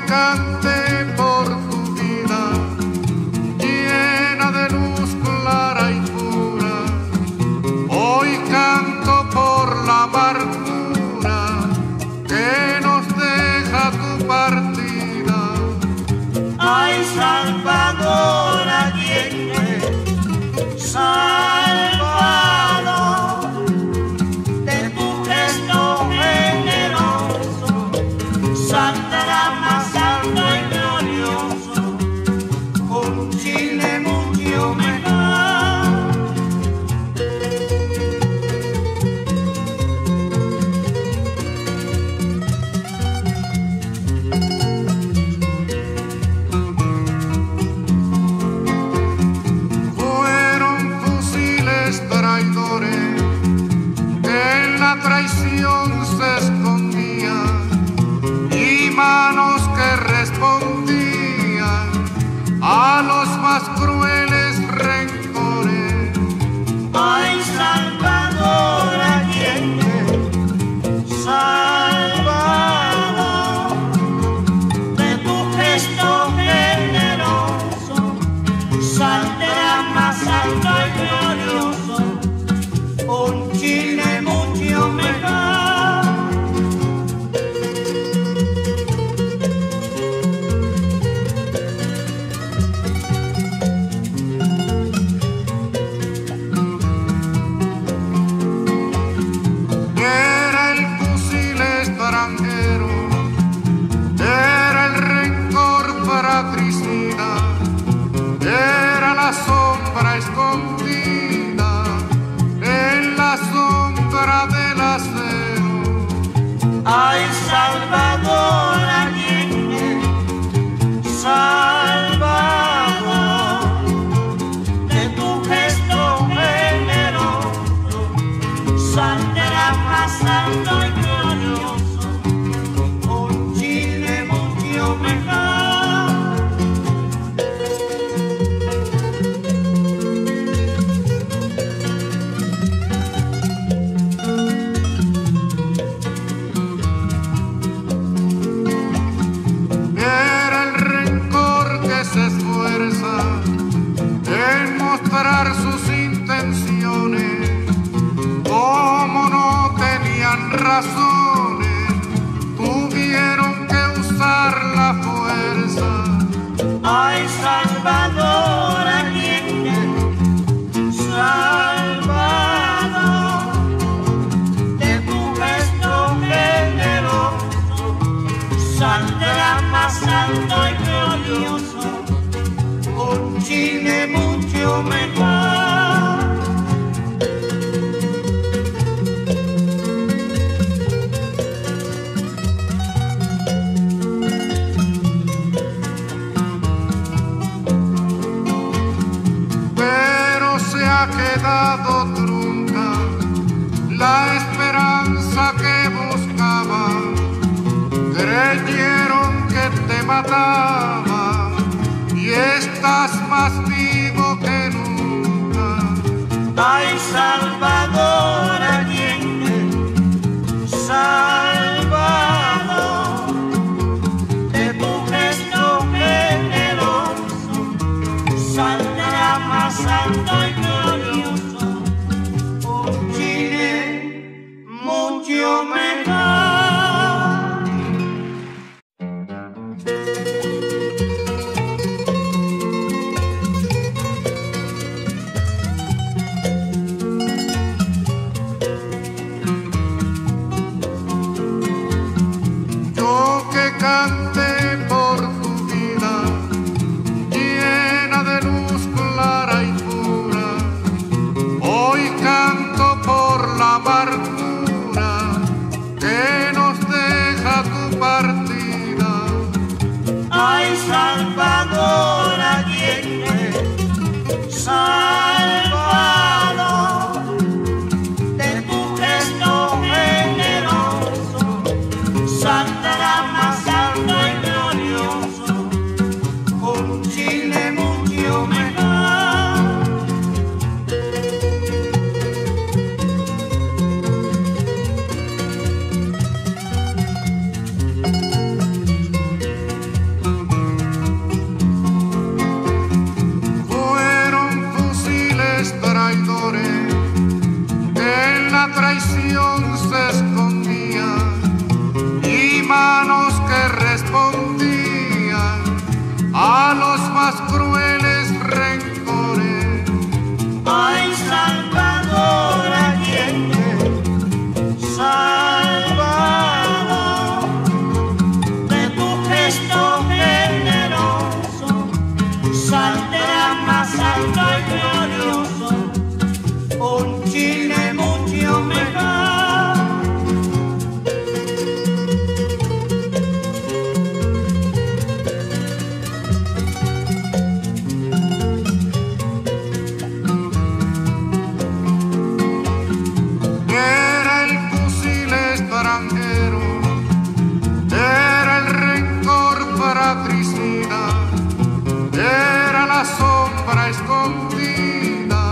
cante por tu vida, llena de luz clara y pura. Hoy canto por la amargura que nos deja tu partida. Ay, Salvador Allende, Salvador, de tu gesto generoso saldrá más alto y glorioso un Chile mucho mejor. Fueron fusiles traidores que en la traición se escondían y manos que respondían a los más crueles rencores. Ay, Salvador Allende, Salvador, de tu gesto generoso saldrá más alto y glorioso un Chile mucho mejor. Era el fusil extranjero, era el rencor fratricida, era la sombra escondida en la sombra del acero. Ay, Salvador Allende, Salvador, de tu gesto generoso saldrá más alto y glorioso un Chile mucho mejor. Era el rencor que se esfuerza en mostrar sus intenciones. Como no tenían razones, tuvieron que usar la fuerza. Ay, Salvador Allende, Salvador, de tu gesto generoso saldrá más alto y glorioso un Chile mucho mejor. Pero se ha quedado trunca la esperanza que buscaba. Creyeron que te mataba y estás más vivo que nunca. Ay, Salvador Allende, Salvador, de tu gesto generoso saldrá más alto y glorioso un Chile mucho mejor. fratricida, era la sombra escondida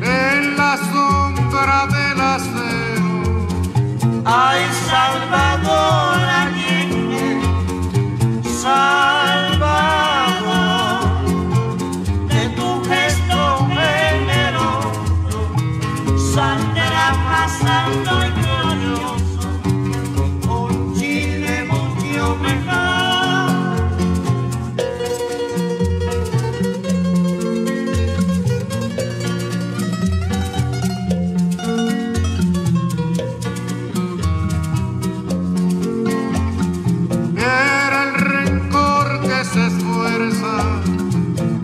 en la sombra del acero. Ay, Salvador Allende, Salvador, de tu gesto generoso saldrá más alto y glorioso un Chile mucho mejor.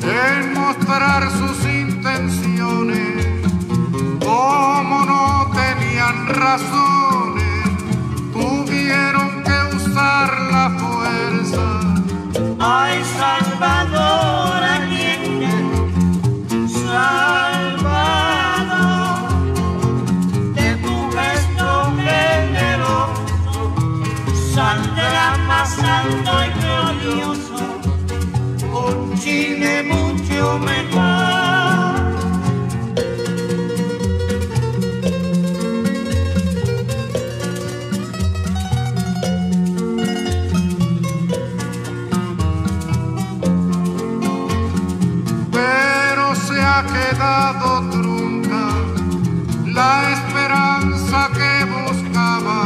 En mostrar sus intenciones, como no tenían razones, tuvieron que usar la fuerza. Ay, Salvador Allende, Salvador, de tu gesto generoso saldrá más alto y glorioso un Chile mucho mejor. Pero se ha quedado trunca la esperanza que buscaba.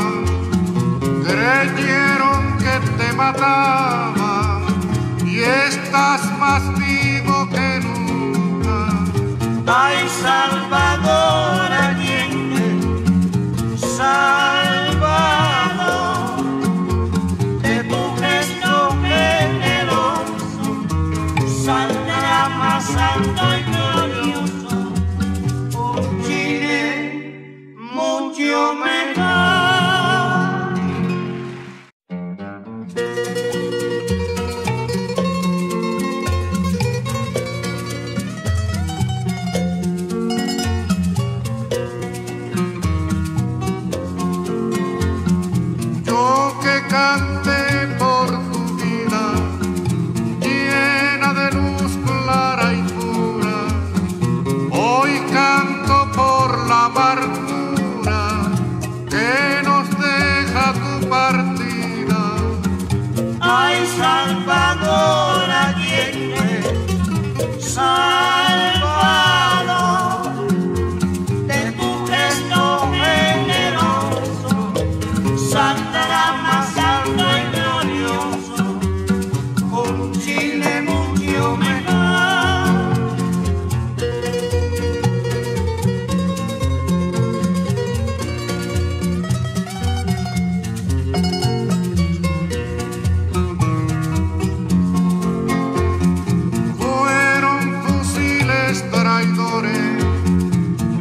Creyeron que te mataba y estás más vivo que nunca. Ay, Salvador Allende, Salvador, de tu gesto generoso saldrá más alto y glorioso un Chile mucho mejor. Cante por tu vida, llena de luz clara y pura. Hoy canto por la amargura que nos deja tu partida. Ay, Salvador Allende, Salvador, de tu gesto generoso saldrá más alto y glorioso un Chile mucho mejor. Fueron fusiles traidores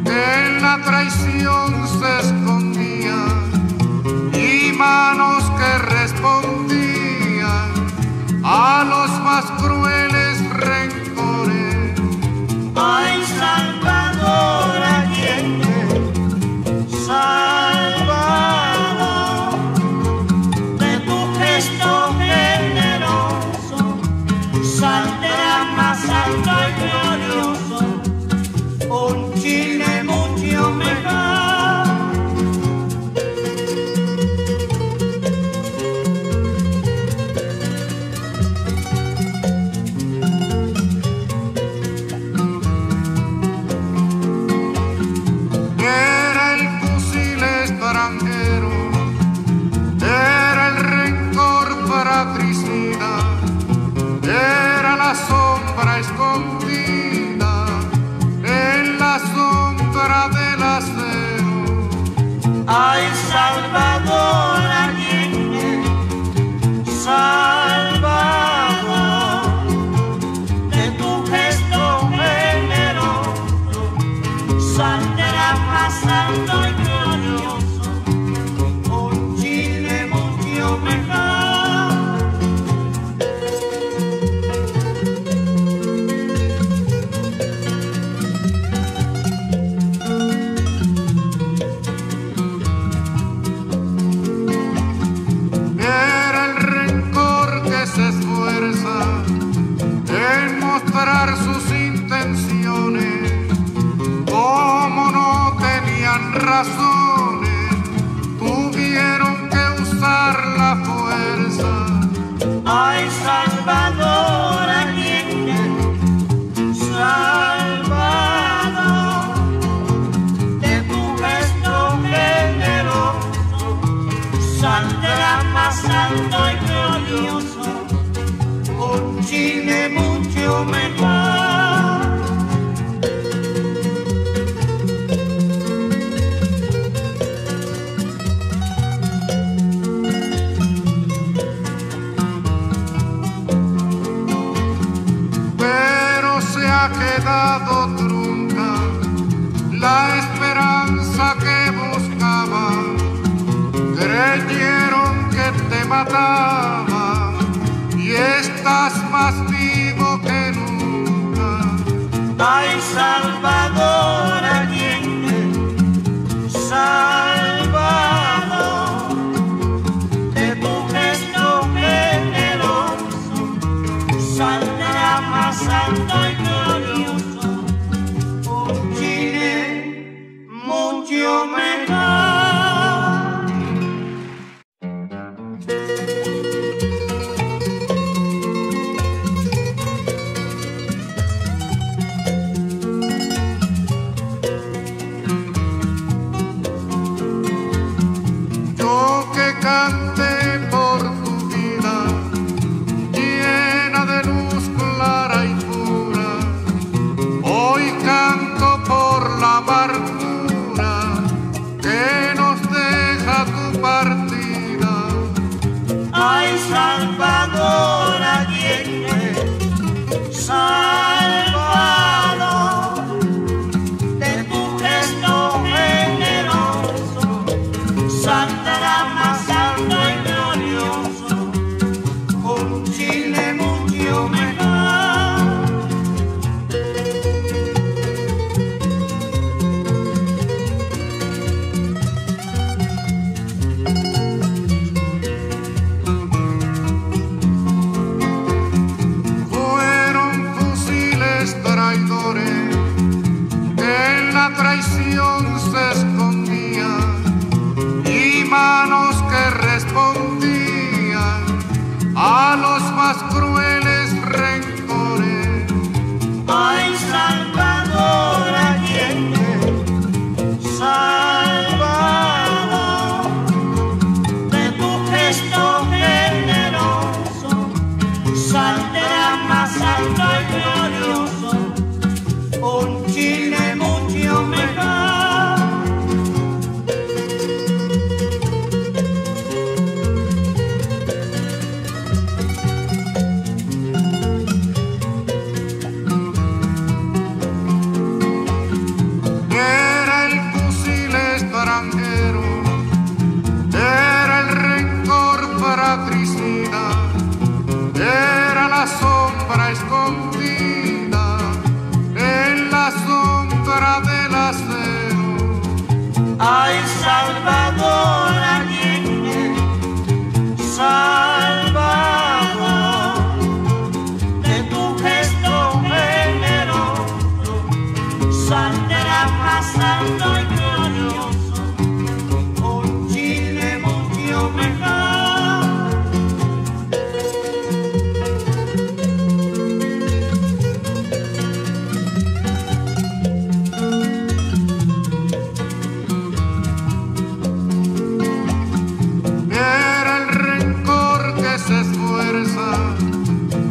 que en la traición se escondían y manos que respondían a los más crueles rencores. Ay, Salvador Allende, Salvador, de tu gesto generoso saldrá más alto y glorioso un Chile mucho mejor. Era el fusil extranjero, era el rencor fratricida, era la sombra escondida en la sombra del acero. Ay, Salvador Allende, Salvador, de tu gesto generoso saldrá más alto y glorioso un Chile mucho mejor. Era el rencor Ay, Salvador Allende, Salvador, de tu gesto generoso saldrá más alto y glorioso un Chile mucho mejor. Ha quedado trunca la esperanza que buscaba. Creyeron que te mataba y estás más vivo que nunca. Ay, Salvador Allende, Salvador, de tu gesto generoso saldrá más alto y glorioso un Chile mucho mejor. Yo que canté por tu vida, llena de luz clara y pura, hoy canto por la amargura que nos deja tu partida. Ay, Salvador Allende, Salvador, de tu gesto generoso saldrá más alto y glorioso un Chile mucho mejor. Fueron fusiles traidores que en la traición se escondían y manos que respondían a los más crueles rencores. Ay, Salvador Allende, Salvador, de tu gesto generoso saldrá más alto y glorioso un Chile mucho mejor. Era el fusil extranjero, era el rencor fratricida, era la sombra escondida en la sombra del acero. Ay, Salvador Allende, Salvador, de tu gesto generoso saldrá más alto y glorioso un Chile mucho mejor. Era el rencor que se esfuerza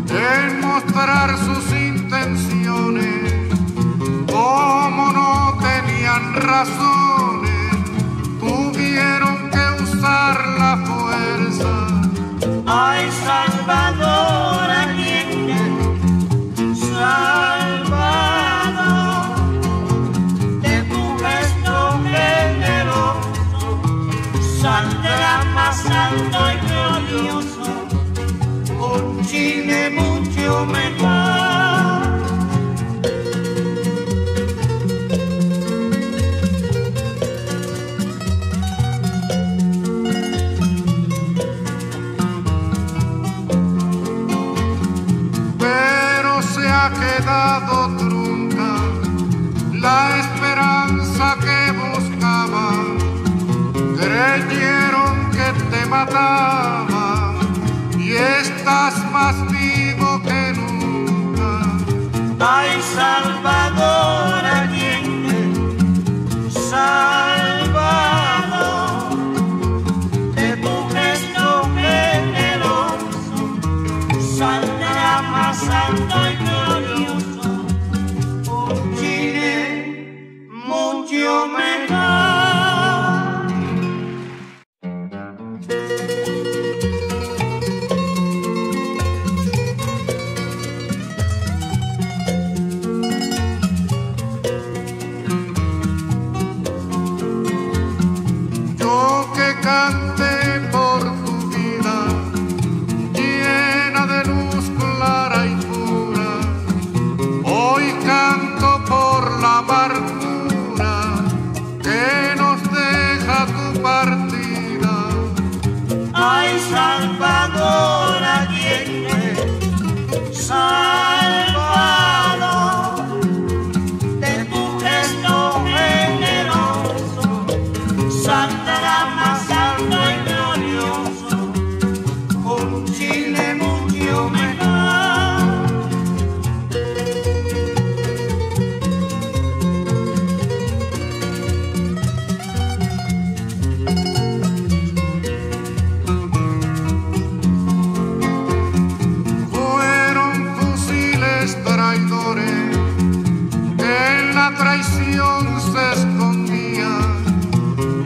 en mostrar sus intenciones. Como no tenían razones, tuvieron que usar la fuerza. Ay, Salvador Allende, Salvador, de tu gesto generoso saldrá más alto y glorioso un Chile mucho mejor. Pero se ha quedado trunca la esperanza que buscaba. Creyeron que te mataba y estás más vivo que nunca. Ay, Salvador Allende, salvado de tu gesto generoso, saldrá más alto y glorioso un Chile mucho mejor. Cante por tu vida, llena de luz clara y pura. Hoy canto por la amargura que nos deja tu partida. Ay, Salvador Allende, salvado de tu gesto generoso, saldrá más alto y glorioso un Chile mucho mejor. Fueron fusiles traidores que en la traición se escondían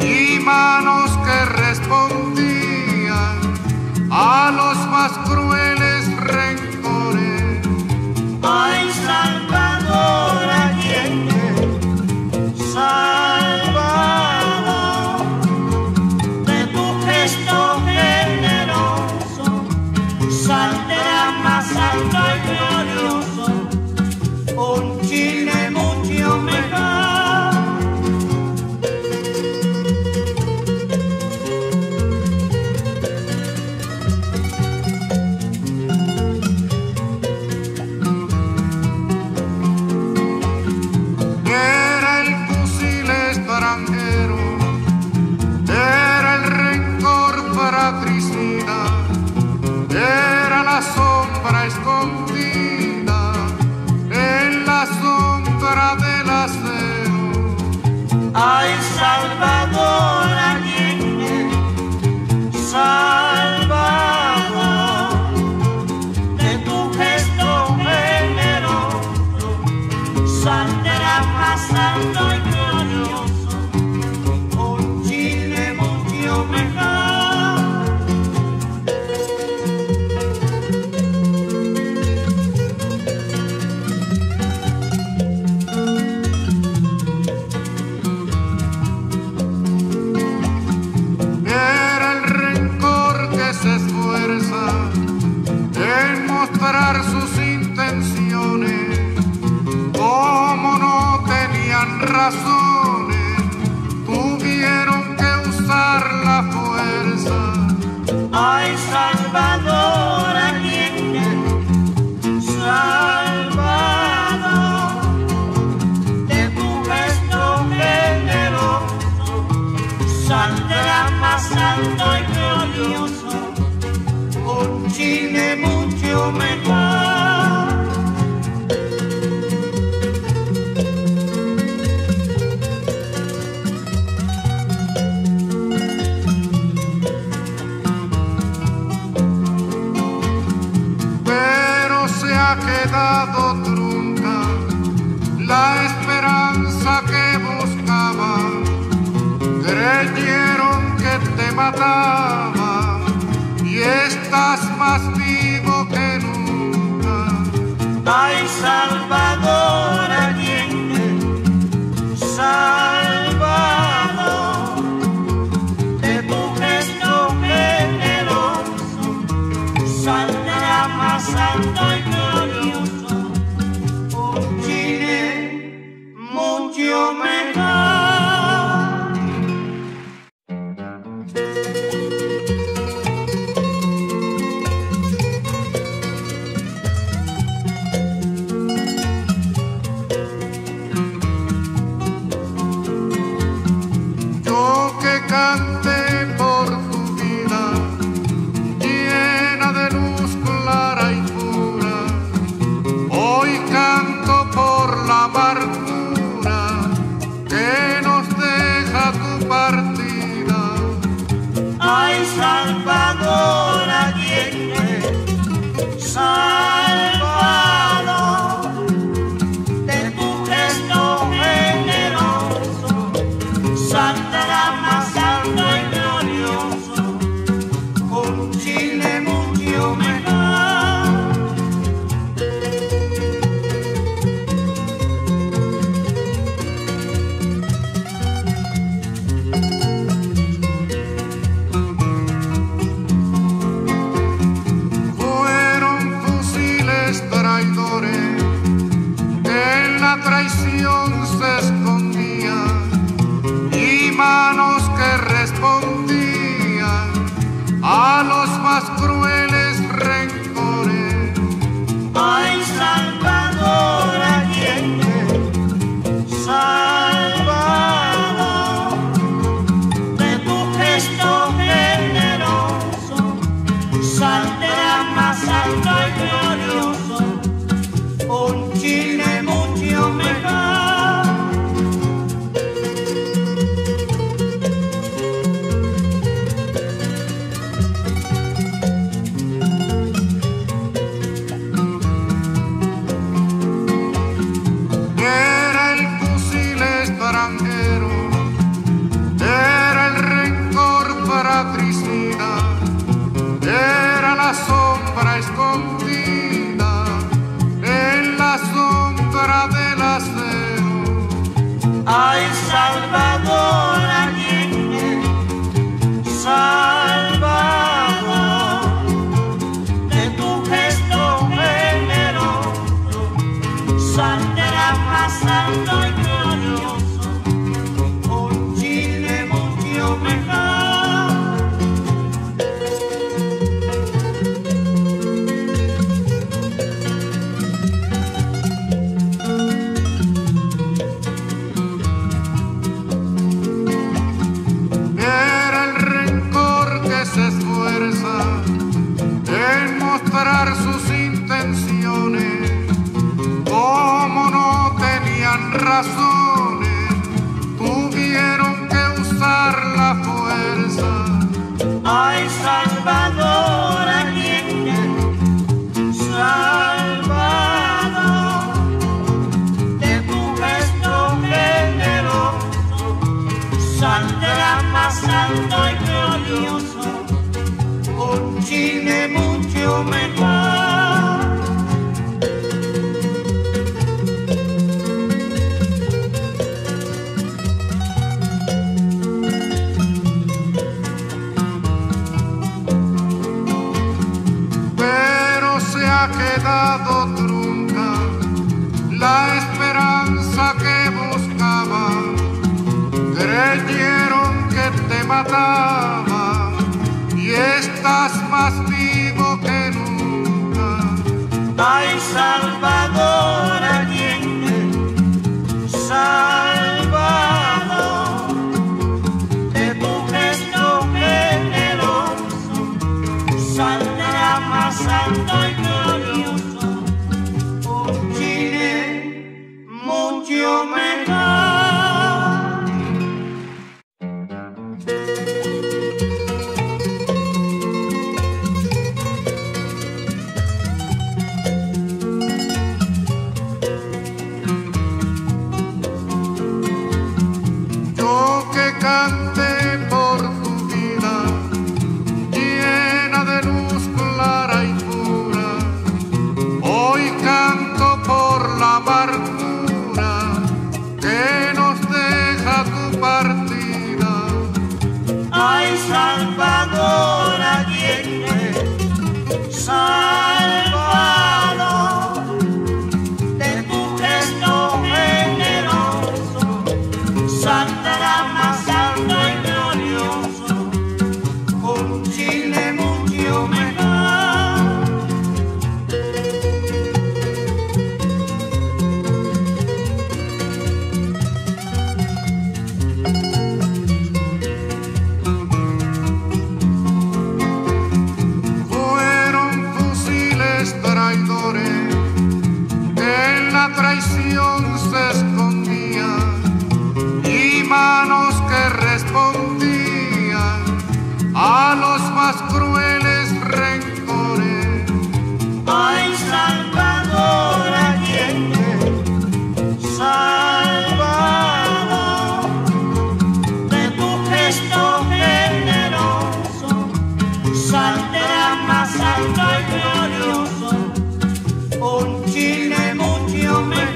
y manos que respondían a los más crueles rencores. Ay, Salvador Allende, salvado de tu gesto generoso, saldrá más alto y glorioso un Chile mucho mejor. Era el fusil extranjero, era el rencor fratricida, era la sombra escondida en la sombra del acero. Ay, Salvador Allende, salvado de tu gesto generoso, saldrá más alto y glorioso un Chile mucho mejor. Era el rencor que se esfuerza en mostrar sus intenciones. Como no tenían razones, tuvieron que usar la fuerza. Ay, Salvador Allende, salvado de tu gesto generoso, saldrá más alto y glorioso un Chile mucho mejor. Pero se ha quedado trunca la esperanza que buscaba. Creyeron que te mataba y estás más vivo que nunca. Ay, Salvador Allende, salvado de tu gesto generoso, saldrá más alto y glorioso un Chile mucho mejor. Cante por tu vida, llena de luz escondida en la sombra del acero. Ay, Salvador Allende, Salvador, de tu gesto generoso saldrá más alto y glorioso un Chile mucho mejor. En mostrar sus intenciones, como no tenían razones, tuvieron que usar la fuerza. Ay, Salvador Allende, Salvador, de tu gesto generoso saldrá más alto y glorioso un Chile mucho mejor. Pero se ha quedado trunca la esperanza que buscaba. Creyeron que te mataba y estás más vivo que nunca. Ay, Salvador Allende, Salvador, de tu gesto generoso saldrá más alto y glorioso un Chile mucho mejor. Cante por tu vida, llena de luz clara y pura. Hoy canto por la amargura que nos deja tu partida. Ay, Salvador Allende, Salvador, de tu gesto generoso saldrá más alto y glorioso un Chile mucho mejor. Fueron fusiles traidores que en la traición se escondían y manos que respondían a los más crueles rencores. Ay, Salvador Allende, Salvador, de tu gesto generoso saldrá más alto y glorioso un Chile mucho mejor.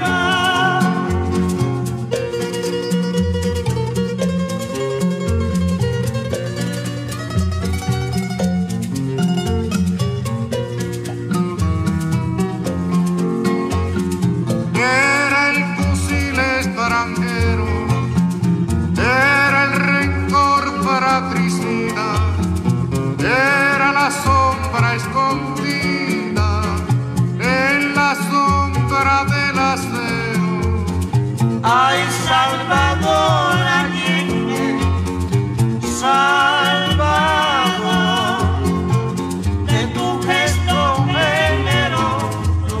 Era el fusil extranjero, era el rencor fratricida, era la sombra escondida en la sombra del acero. Ay, Salvador Allende, Salvador, de tu gesto generoso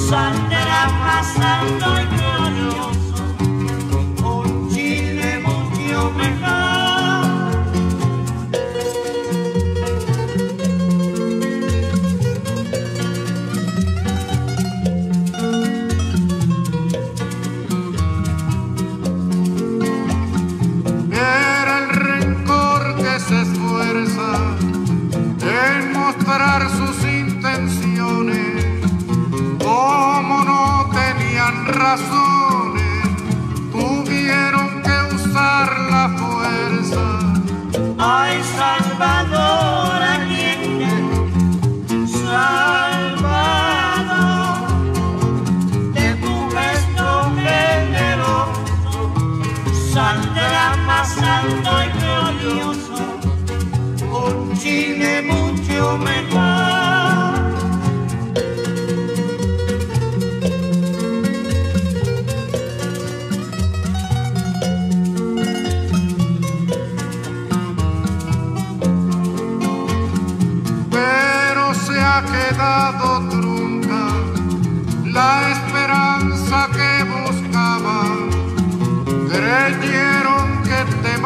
saldrá más alto y glorioso un Chile mucho mejor. Se esfuerza en mostrar sus intenciones.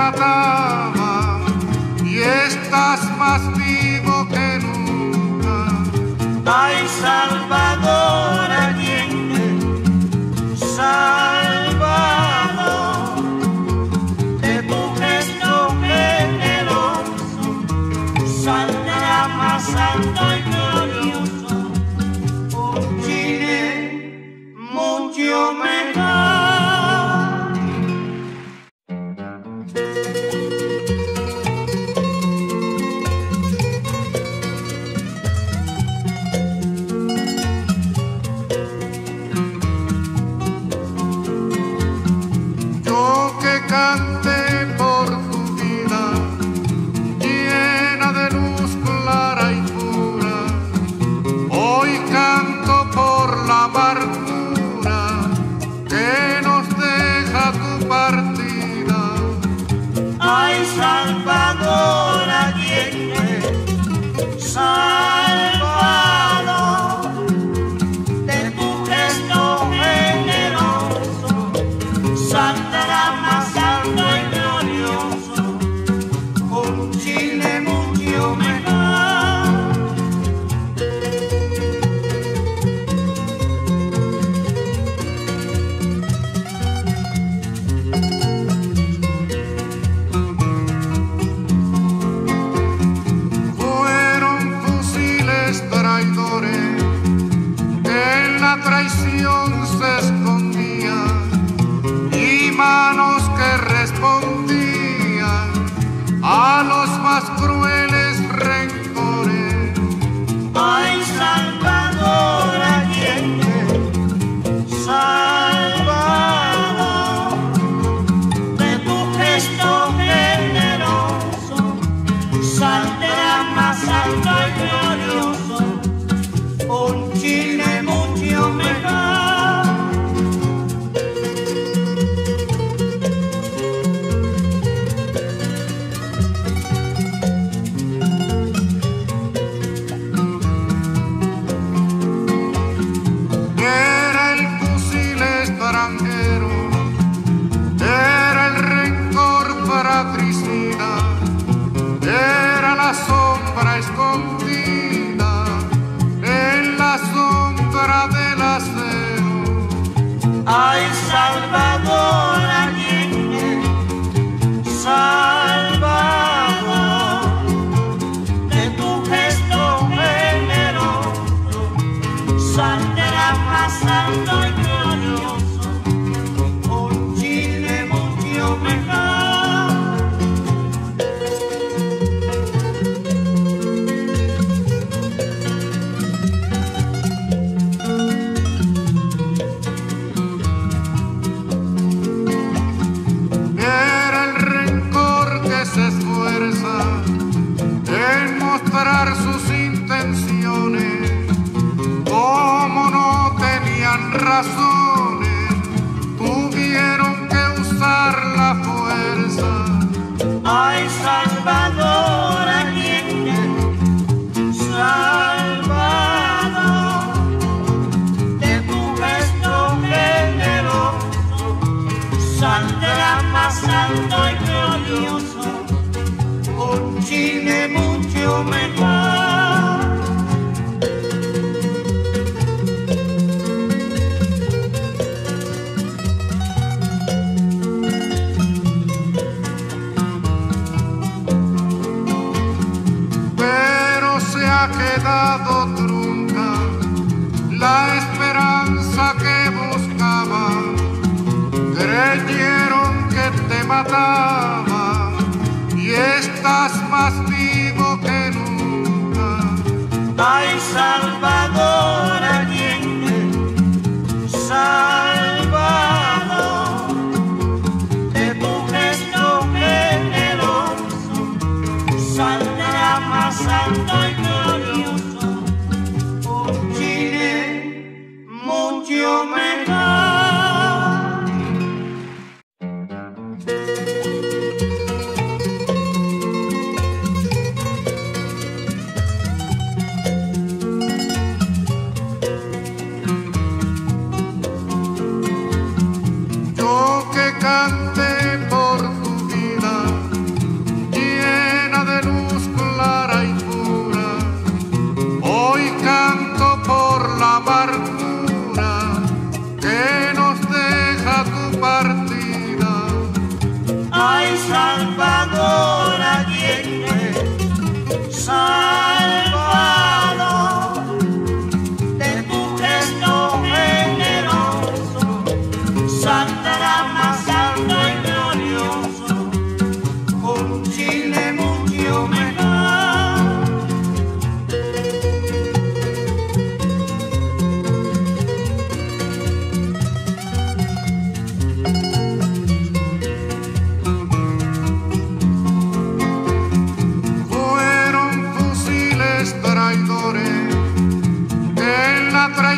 mataba y estás más vivo que nunca. Ay, Salvador Allende, salvado de tu gesto generoso, saldrá más alto y glorioso, por Chile mucho mejor. Cante por tu vida, llena de luz clara y pura. Hoy canto por la amargura que nos deja tu partida. Ay, Salvador Allende, salvado de tu gesto generoso, saldrá más alto y glorioso, con Chile mucho mejor. Fueron fusiles traidores que en la traición se escondían y manos que respondían a los más crueles rencores. Ay, Salvador Allende, salvado de tu gesto generoso, saldrá más alto y glorioso, por Chile mucho mejor. Era el fusil extranjero, era el rencor fratricida, era la sombra escondida en la sombra del acero. Ay, Salvador Allende, salvado de tu gesto generoso, saldrá más alto y glorioso, por Chile mucho mejor. Era el rencor que se esfuerza en mostrar sus intenciones. Como no tenían razones, tuvieron que usar la fuerza. Ay, Salvador Allende, salvado de tu gesto generoso, saldrá más alto y glorioso, por Chile mucho mejor. Pero se ha quedado trunca la esperanza que buscaba. Creyeron que te mataba y estás más vivo que nunca. Ay, Salvador Allende, salvado de tu gesto generoso, saldrá más alto y glorioso, por Chile mucho mejor. Yo que cante por tu vida,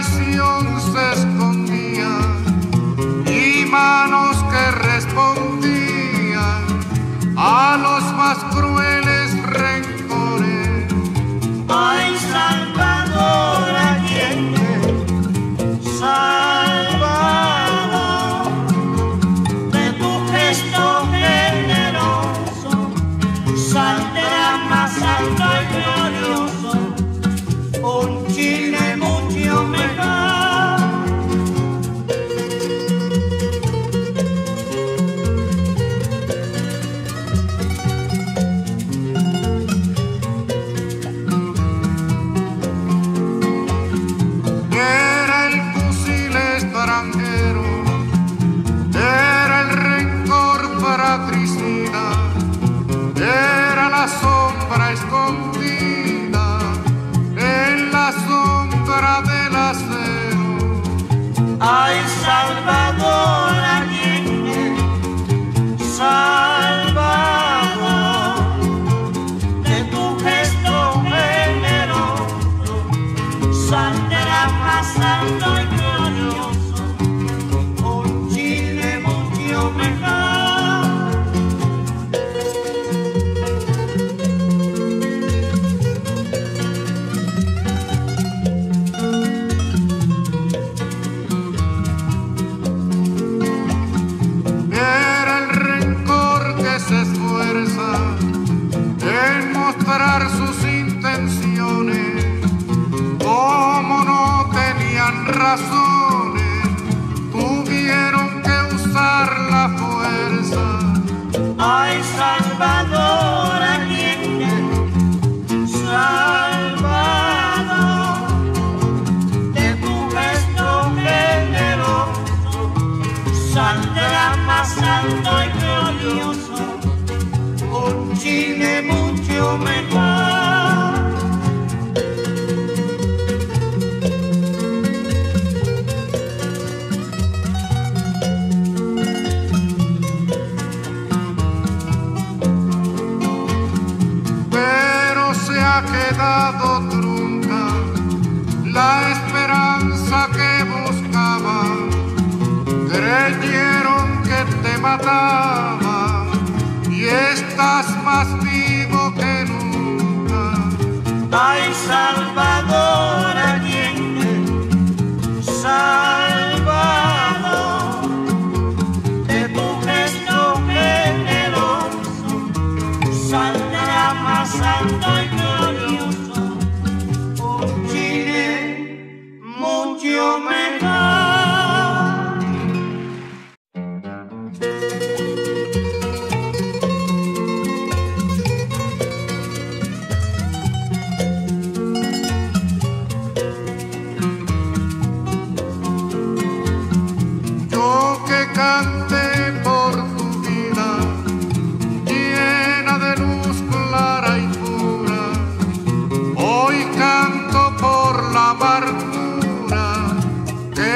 traición se escondía y manos que respondían a los más crueles rencores. Ay, Salvador Allende, Salvador, de tu gesto generoso saldrá más alto y glorioso un Chile mucho mejor. Era el fusil extranjero, era el rencor fratricida, era la sombra escondida en la sombra del acero. Ay, Salvador Allende, Salvador, de tu gesto generoso saldrá más alto y glorioso un Chile mucho mejor. Era el rencor que se esfuerza en mostrar sus intenciones. Como no tenían razones, tuvieron que usar la fuerza. Ay, Salvador Allende, Salvador, de tu gesto generoso saldrá más alto y glorioso un Chile mucho mejor. Pero se ha quedado trunca la esperanza que buscaba. Creyeron que te mataba y estás más vivo que nunca. Ay, Salvador Allende, Salvador, de tu gesto generoso saldrá más alto y glorioso un Chile mucho mejor. Yo que canté por tu vida, llena de luz clara y pura, hoy canto por la amargura que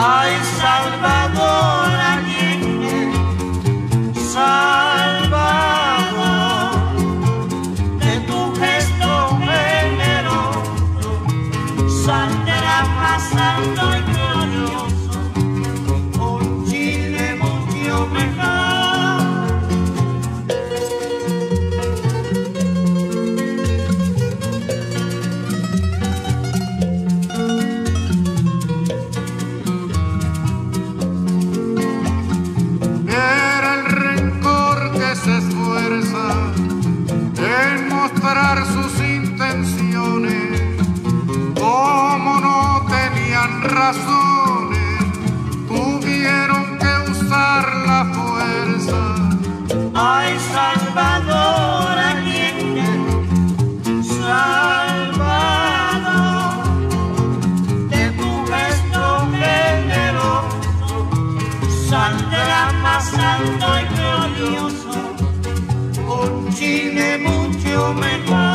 Ay, Salvador Allende, Salvador, de tu gesto generoso saldrá más alto y glorioso un Chile mucho mejor. En mostrar sus intenciones, como no tenían razones, tuvieron que usar la fuerza. Ay, Salvador Allende, Salvador, de tu gesto generoso saldrá más alto y glorioso un Chile mucho mejor.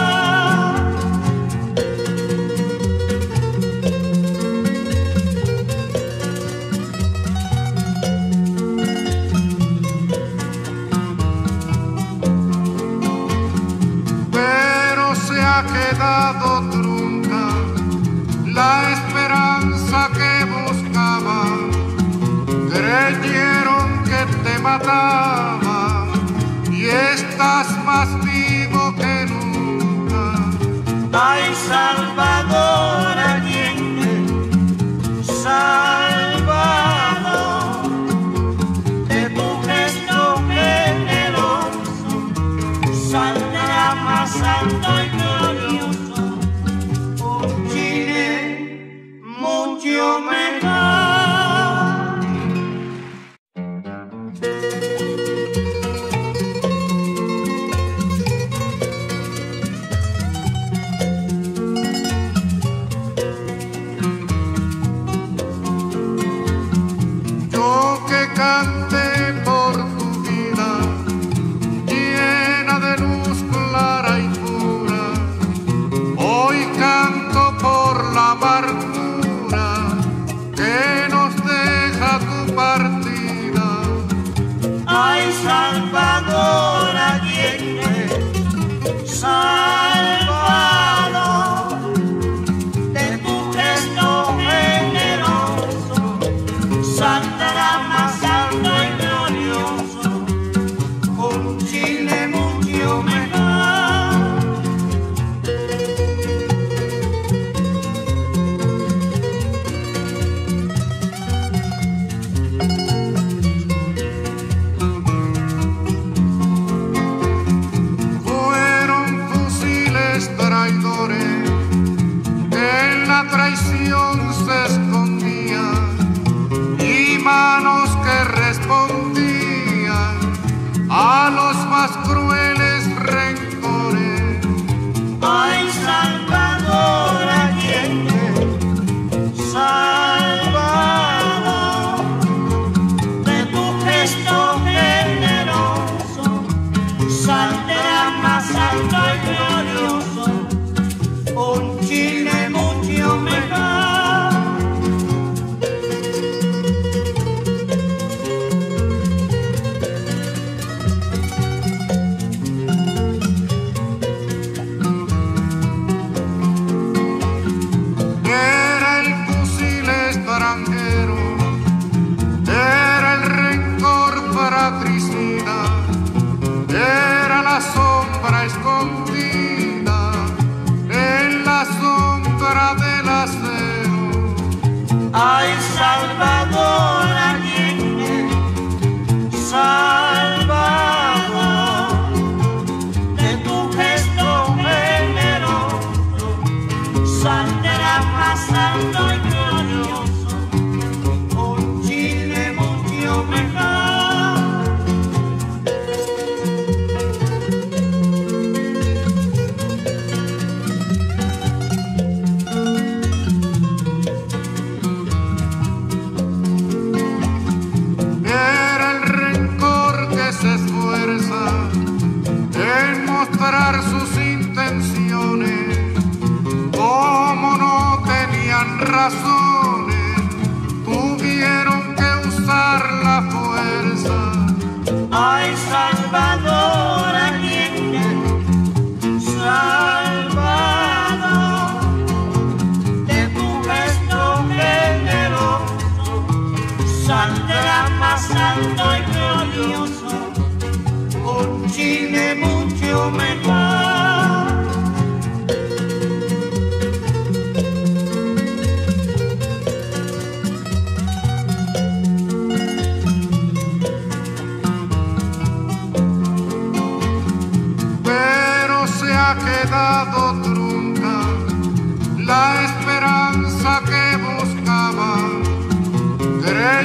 Pero se ha quedado trunca la esperanza que buscaba. Creyeron que te mataba y estás más vivo que nunca. Ay, Salvador Allende, Salvador, de tu gesto generoso saldrá más alto y glorioso un Chile mucho mejor. Cante por tu vida, llena de luz clara y pura. Hoy canto por la amargura que nos deja tu partida. Ay, Salvador Allende, Salvador, de tu gesto generoso saldrá más alto y glorioso un Chile mucho mejor.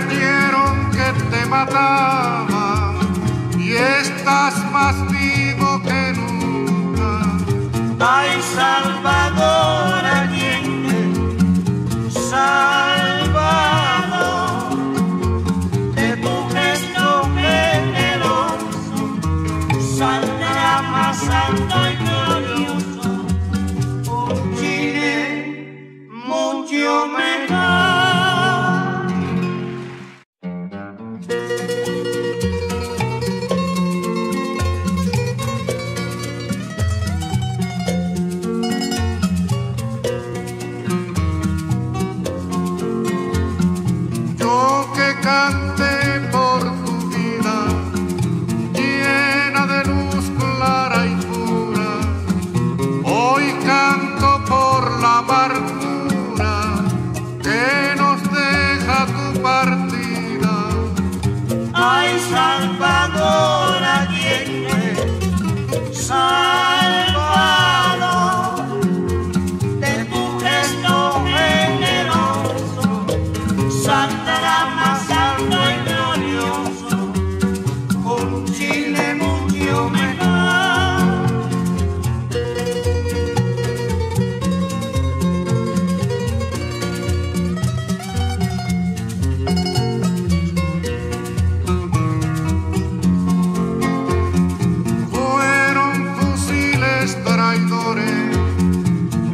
creyeron que te mataba y estás más vivo que nunca. Ay, Salvador Allende, Salvador, de tu gesto generoso saldrá más alto y glorioso un Chile mucho mejor. Cante por tu vida, llena de luz clara y pura. Hoy canto por la amargura que nos deja tu partida. Ay, Salvador Allende, Salvador, de tu gesto generoso saldrá más alto y glorioso un Chile mucho mejor. Fueron fusiles traidores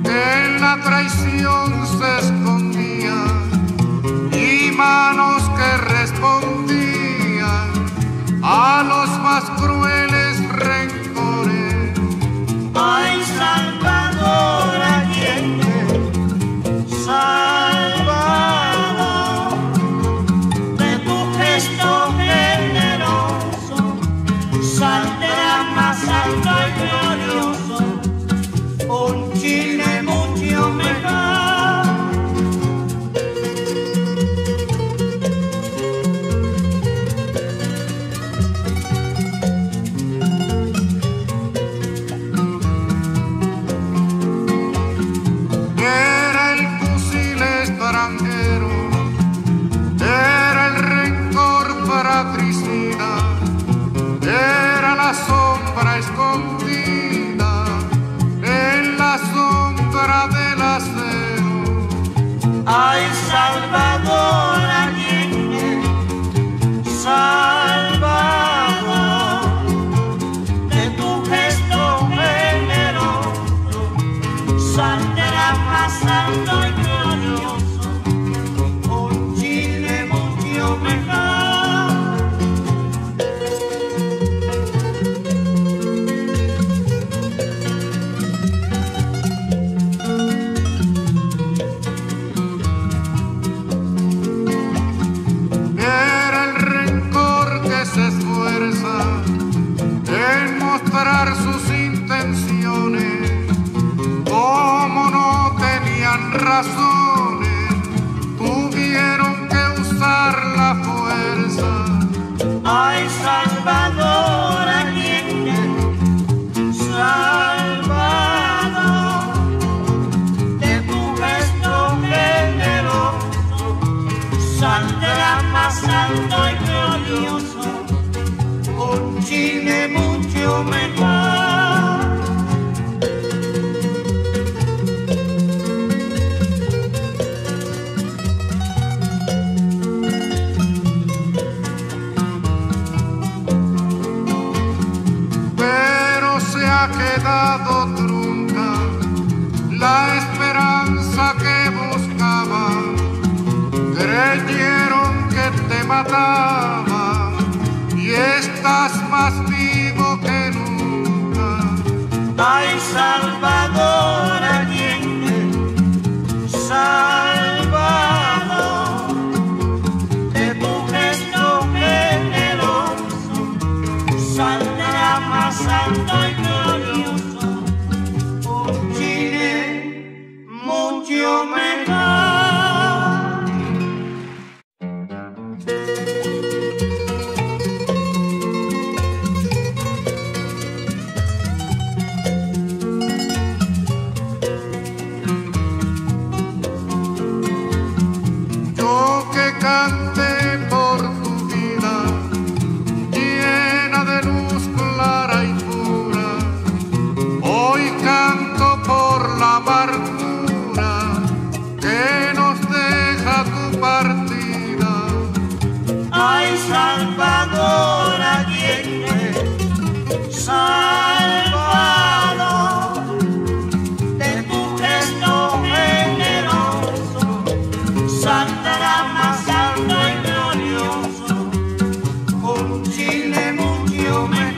que en la traición se escondían y manos que respondían a los más crueles rencores. Ay, Salvador Allende, Salvador, de tu gesto generoso saldrá más alto y glorioso un Chile mucho mejor. Era el fusil extranjero, era el rencor fratricida, era la sombra escondida en la sombra del acero. Ay, Salvador Allende, Salvador, de tu gesto generoso saldrá más alto y glorioso un Chile mucho mejor. Era el rencor que se esfuerza en mostrar sus intenciones. Como no tenían razones, tuvieron que usar la fuerza. Ay, Salvador Allende, Salvador, de tu gesto generoso saldrá más alto y glorioso un Chile mucho mejor. Pero se ha quedado trunca la esperanza que buscaba. Creyeron que te mataba y estás más vivo que nunca. Ay, Salvador Allende, Salvador, de tu gesto generoso saldrá más alto y glorioso un Chile mucho mejor. Yo que cante Salvador, de tu gesto generoso, saldrá más alto y glorioso, un Chile mucho mejor.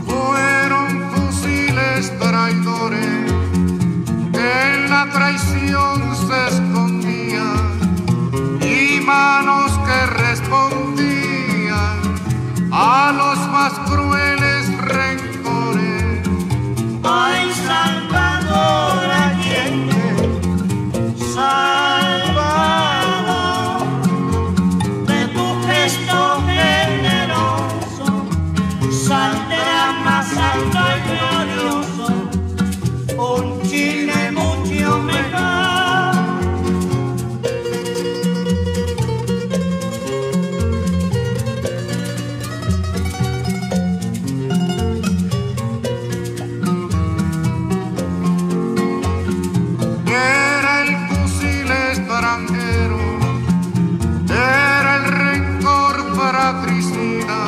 Fueron fusiles traidores que en la traición se escondían y manos que respondían a los más crueles rencores. Ay, Salvador Allende, Salvador, de tu gesto generoso, saldrá más alto y glorioso, un Chile mucho mejor. Era el fusil extranjero, era el rencor fratricida,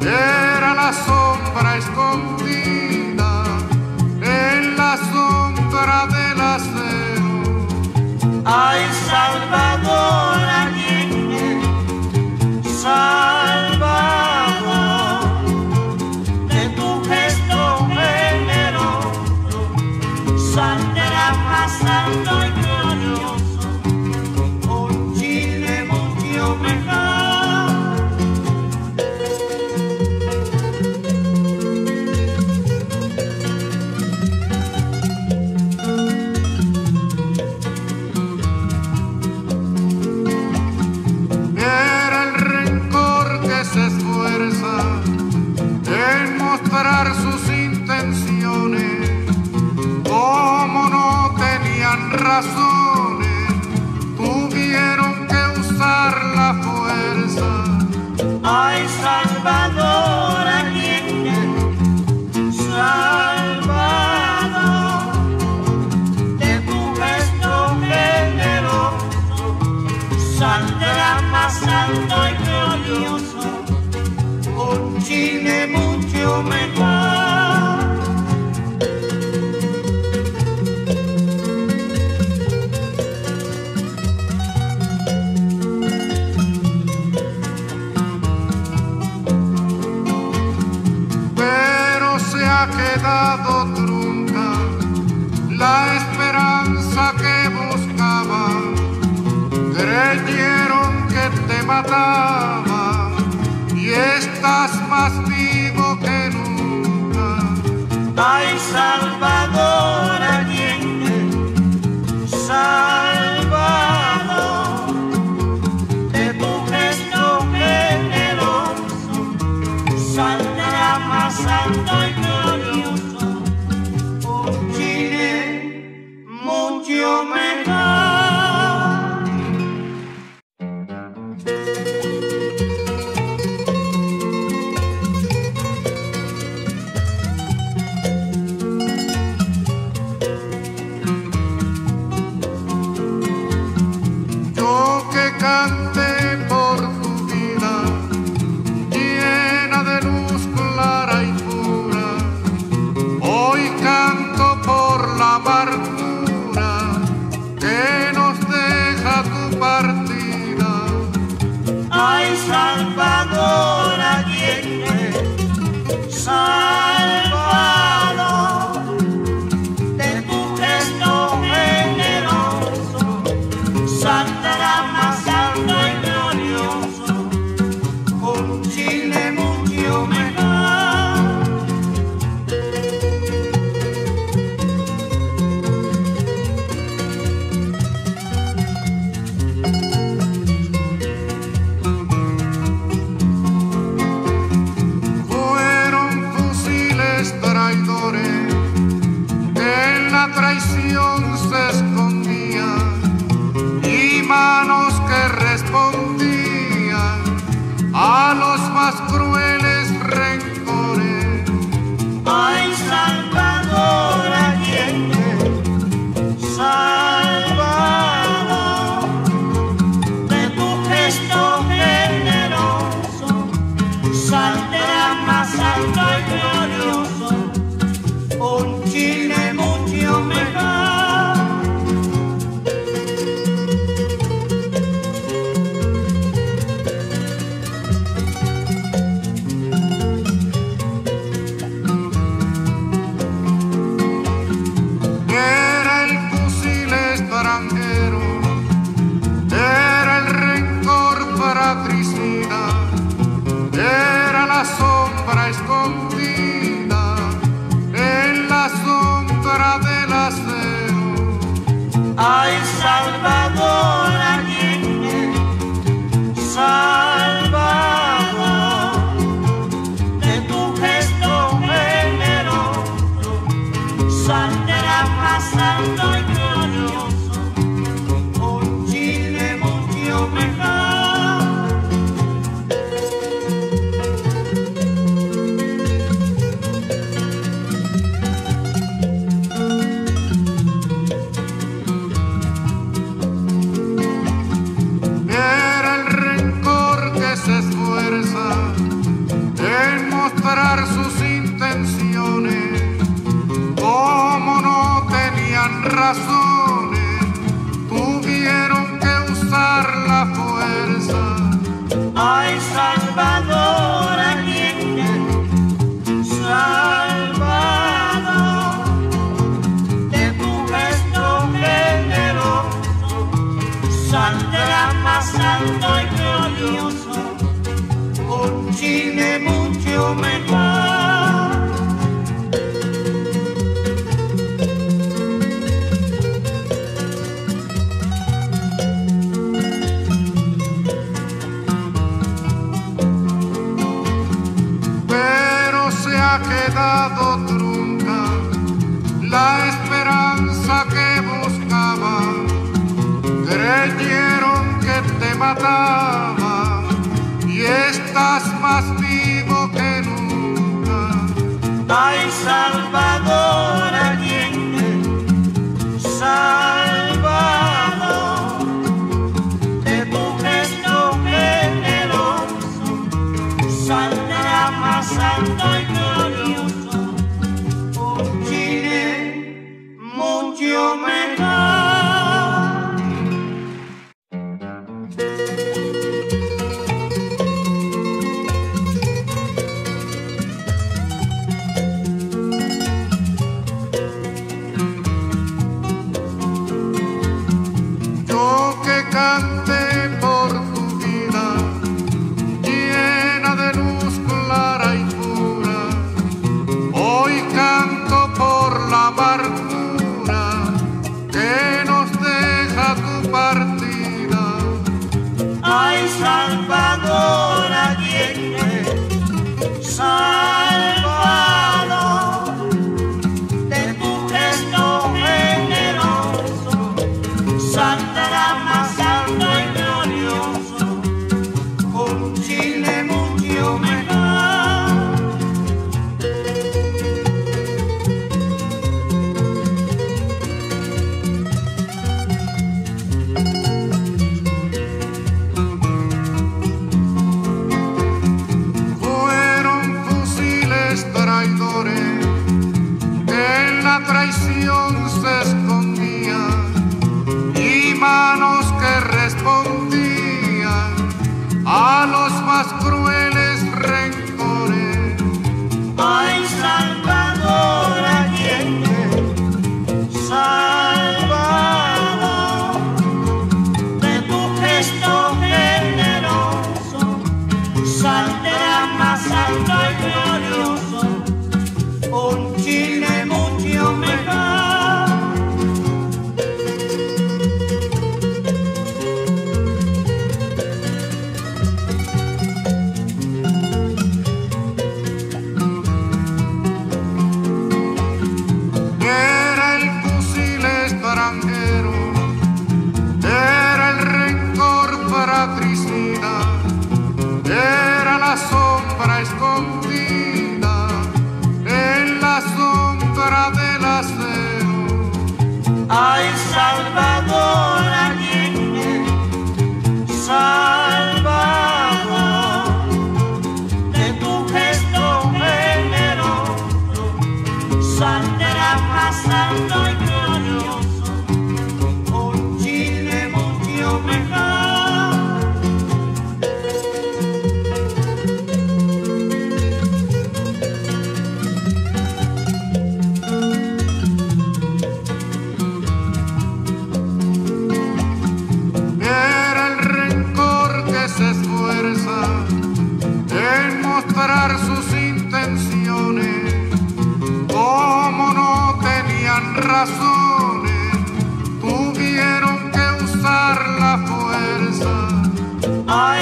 era la sombra escondida en la sombra del acero. Ay, Salvador Allende, Salvador, de tu gesto generoso, saldrá más alto y glorioso, un Chile mucho mejor. Era el rencor que se esfuerza en mostrar sus intenciones. Como no tenían razones, tuvieron que usar la fuerza. Ay, Salvador Allende, Salvador, de tu gesto generoso, saldrá más alto y glorioso, un Chile mucho mejor. Pero se ha quedado trunca la esperanza que buscaba. Creyeron que te mataba y estás más vivo que nunca. Ay, Salvador Allende, Salvador, de tu gesto generoso, saldrá más alto y glorioso, un Chile mucho mejor. Yo que canté por tu vida, llena de luz clara y pura, hoy canto por la amargura que nos deja tu partida. Ay, Salvador Allende, Salvador, de tu gesto generoso, saldrá más alto y glorioso, un Chile mucho mejor. suicida era la sombra escondida en la sombra del acero. Ay, Salvador Allende, Salvador, de tu gesto generoso saldrá más alto y glorioso un Chile mucho mejor. Sus intenciones, como no tenían razones, tuvieron que usar la fuerza. Ay, Salvador Allende, Salvador, de tu gesto generoso saldrá más alto y glorioso un Chile mucho mejor. Pero se ha quedado trunca la esperanza que buscaba. Creyeron que te mataba y estás más vivo que nunca. Ay, Salvador Allende, Salvador, de tu gesto generoso saldrá más alto y glorioso un Chile mucho mejor. Cante por tu vida, llena de luz clara y pura. Hoy canto por la amargura que nos deja tu partida. Ay, Salvador Allende, Salvador, de tu gesto generoso saldrá más alto y glorioso un Chile mucho mejor. Fueron fusiles traidores que en la traición se escondían y manos que respondían a los más crueles rencores.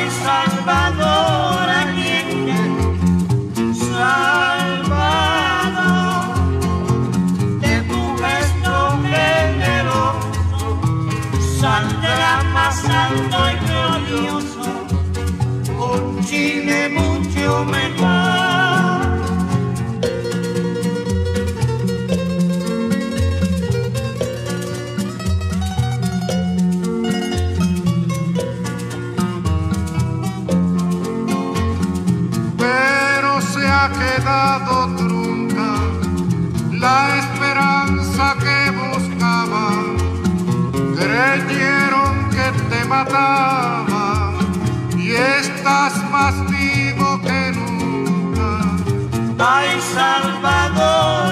Ay, Salvador Allende, Salvador, de tu gesto generoso saldrá más alto y glorioso un Chile mucho mejor. Ha quedado trunca la esperanza que buscaba. Creyeron que te mataba y estás más vivo que nunca. Ay, Salvador